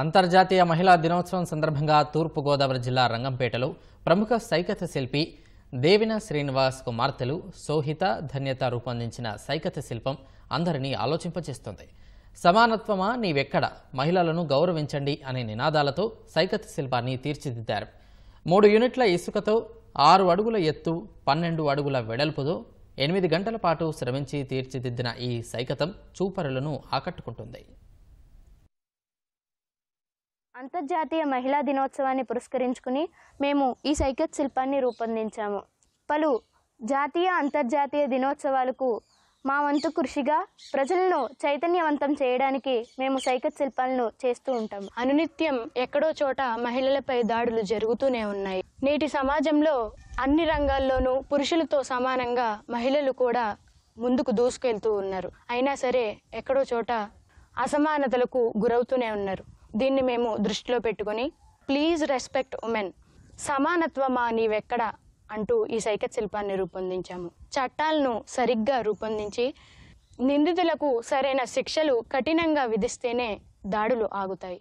అంతర్జాతీయ మహిళా దినోత్సవం సందర్భంగా తూర్పు గోదావరి జిల్లా రంగంపేటలో ప్రముఖ సైకత శిల్పి దేవిన శ్రీనివాస్ కుమార్తెలు సోహిత ధన్యత రూపొందించిన సైకత శిల్పం అందరినీ ఆలోచింపచేస్తుంది. సమానత్వమా నీవెక్కడ, మహిళలను గౌరవించండి అనే నినాదాలతో సైకత శిల్పాన్ని తీర్చిదిద్దారు. 3 యూనిట్ల ఇసుకతో 6 అడుగుల ఎత్తు 12 అడుగుల వెడల్పుతో 8 గంటల పాటు శ్రమించి తీర్చిదిద్దిన ఈ సైకతం చూపరులను ఆకట్టుకుంటుంది. అంతర్జాతీయ మహిళా దినోత్సవాన్ని పురస్కరించుకుని మేము ఈ సైకత్ శిల్పాన్ని రూపొందించాము. పలు జాతీయ అంతర్జాతీయ దినోత్సవాలకు మా వంతు కృషిగా ప్రజలను చైతన్యవంతం చేయడానికి మేము సైకత్ శిల్పాలను చేస్తూ ఉంటాము. అనునిత్యం ఎక్కడో చోట మహిళలపై దాడులు జరుగుతూనే ఉన్నాయి. నేటి సమాజంలో అన్ని రంగాల్లోనూ పురుషులతో సమానంగా మహిళలు కూడా ముందుకు దూసుకెళ్తూ ఉన్నారు. అయినా సరే ఎక్కడో చోట అసమానతలకు గురవుతూనే ఉన్నారు. దీన్ని మేము దృష్టిలో పెట్టుకొని ప్లీజ్ రెస్పెక్ట్ ఉమెన్, సమానత్వమా నీవెక్కడ అంటూ ఈ సైకత్ శిల్పాన్ని రూపొందించాము. చట్టాలను సరిగ్గా రూపొందించి నిందితులకు సరైన శిక్షలు కఠినంగా విధిస్తేనే దాడులు ఆగుతాయి.